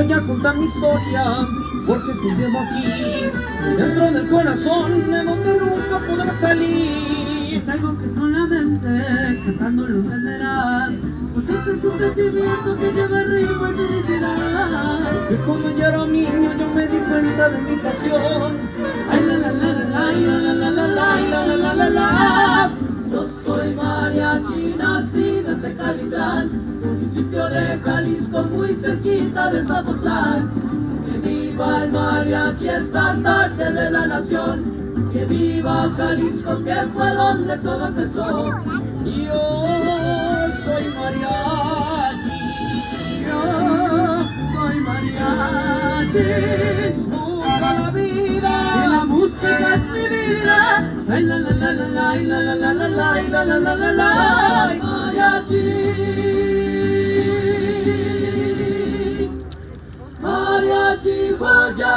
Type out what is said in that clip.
voy a contar mi historia, porque te llevo aquí, dentro del corazón, de donde nunca podrás salir. Es algo que solamente cantando lo entenderás, pues este es un sentimiento que lleva ritmo y felicidad. Que cuando yo era un niño yo me di cuenta de mi pasión. Ay, la la la la la la la la la la la la la. Yo soy mariachi, nacido en Tecalitlán, municipio de Jalisco, muy cerquita de Zapotlán. Que viva el mariachi, estandarte de la nación. Que viva Jalisco, que fue donde todo empezó. Yo soy mariachi. Yo soy mariachi. Busca la vida. Y la música es mi vida. Ay, la la la la la la la la la la la la la la. Mariachi. Mariachi, joya.